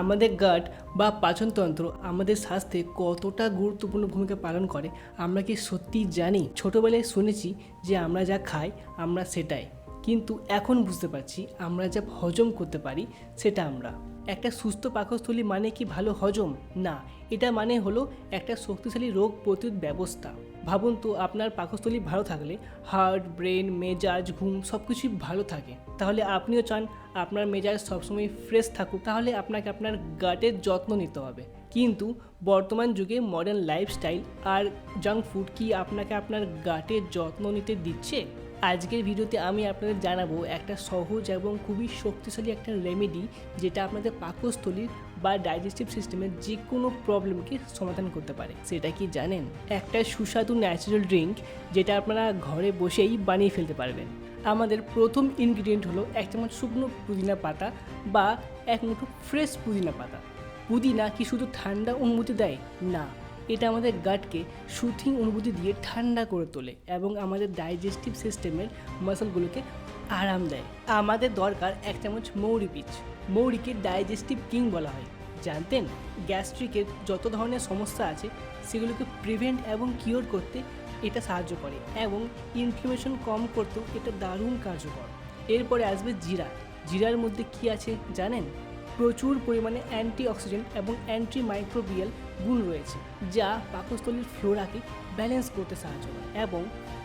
আমাদের গাট বা পাচনতন্ত্র আমাদের স্বাস্থ্যে কতটা গুরুত্বপূর্ণ ভূমিকা পালন করে আমরা কি সত্যিই জানি? ছোটোবেলায় শুনেছি যে আমরা যা খাই আমরা সেটাই, কিন্তু এখন বুঝতে পারছি আমরা যা হজম করতে পারি সেটা আমরা। একটা সুস্থ পাকস্থলী মানে কি ভালো হজম? না, এটা মানে হলো একটা শক্তিশালী রোগ প্রতিরোধ ব্যবস্থা। ভাবুন তো, আপনার পাকস্থলী ভালো থাকলে হার্ট, ব্রেন, মেজাজ, ঘুম সব কিছুই ভালো থাকে। তাহলে আপনিও চান আপনার মেজাজ সবসময় ফ্রেশ থাকুক, তাহলে আপনাকে আপনার গাটের যত্ন নিতে হবে। কিন্তু বর্তমান যুগে মডার্ন লাইফস্টাইল আর জাঙ্ক ফুড কি আপনাকে আপনার গাটের যত্ন নিতে দিচ্ছে? আজকের ভিডিওতে আমি আপনাদের জানাবো একটা সহজ এবং খুবই শক্তিশালী একটা রেমেডি, যেটা আপনাদের পাকস্থলীর বা ডাইজেস্টিভ সিস্টেমের যে কোনো প্রবলেমকে সমাধান করতে পারে। সেটা কি জানেন? একটা সুস্বাদু ন্যাচারাল ড্রিঙ্ক, যেটা আপনারা ঘরে বসেই বানিয়ে ফেলতে পারবেন। আমাদের প্রথম ইনগ্রিডিয়েন্ট হলো 1 চামচ শুকনো পুদিনা পাতা বা 1 মুঠো ফ্রেশ পুদিনা পাতা। পুদিনা কি শুধু ঠান্ডা অনুভূতি দেয়? না, এটা আমাদের গাটকে সুথিং অনুভূতি দিয়ে ঠান্ডা করে তোলে এবং আমাদের ডাইজেস্টিভ সিস্টেমের মাসলগুলোকে আরাম দেয়। আমাদের দরকার 1 চামচ মৌরি বীজ। মৌরিকে ডাইজেস্টিভ কিং বলা হয়। জানতেন? গ্যাস্ট্রিকের যত ধরনের সমস্যা আছে সেগুলোকে প্রিভেন্ট এবং কিওর করতে এটা সাহায্য করে এবং ইনফ্লামেশন কম করতেও এটা দারুণ কার্যকর। এরপরে আসবে জিরা। জিরার মধ্যে কি আছে জানেন? প্রচুর পরিমাণে অ্যান্টিঅক্সিডেন্ট এবং অ্যান্টিমাইক্রোবিয়াল গুণ রয়েছে, যা পাকস্থলীর ফ্লোরাকে ব্যালেন্স করতে সাহায্য করে এবং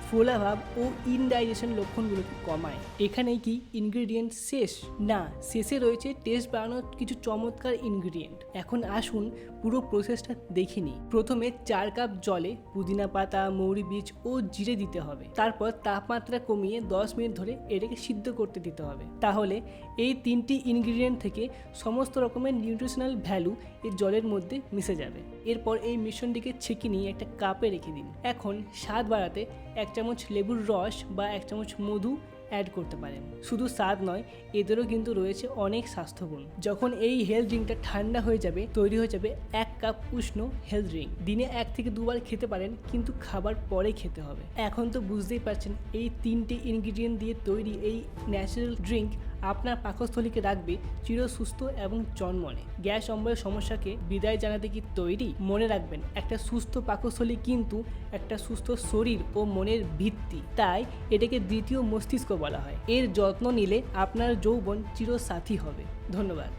ফোলাভাব ও ইনডাইজেশন লক্ষণগুলোকে কমায়। এখানেই কি ইনগ্রেডিয়েন্ট শেষ? না, শেষে রয়েছে টেস্ট বাড়ানোর কিছু চমৎকার ইনগ্রেডিয়েন্ট। এখন আসুন পুরো প্রসেসটা দেখে নিই। প্রথমে 4 কাপ জলে পুদিনা পাতা, মৌরি বীজ ও জিরে দিতে হবে। তারপর তাপমাত্রা কমিয়ে 10 মিনিট ধরে এটাকে সিদ্ধ করতে দিতে হবে। তাহলে এই 3টি ইনগ্রেডিয়েন্ট থেকে সমস্ত রকমের নিউট্রিশনাল ভ্যালু এই জলের মধ্যে মিশে যাবে। এরপর এই মিশ্রণটিকে ছেঁকে নিয়ে একটা কাপে রেখে দিন। এখন স্বাদ বাড়াতে 1 চামচ লেবুর রস বা 1 চামচ মধু অ্যাড করতে পারেন। শুধু স্বাদ নয়, এদেরও কিন্তু রয়েছে অনেক স্বাস্থ্যগুণ। যখন এই হেলথ ড্রিঙ্কটা ঠান্ডা হয়ে যাবে, তৈরি হয়ে যাবে 1 কাপ উষ্ণ হেলথ ড্রিঙ্ক। দিনে 1 থেকে 2 বার খেতে পারেন, কিন্তু খাবার পরে খেতে হবে। এখন তো বুঝতেই পারছেন, এই 3টে ইনগ্রিডিয়েন্ট দিয়ে তৈরি এই ন্যাচারাল ড্রিঙ্ক আপনার পাকস্থলীকে রাখবে চির সুস্থ এবং চনমনে। গ্যাস অম্বলের সমস্যাকে বিদায় জানাতে কি তৈরি? মনে রাখবেন, একটা সুস্থ পাকস্থলী কিন্তু একটা সুস্থ শরীর ও মনের ভিত্তি। তাই এটাকে দ্বিতীয় মস্তিষ্ক বলা হয়। এর যত্ন নিলে আপনার যৌবন চিরসাথী হবে। ধন্যবাদ।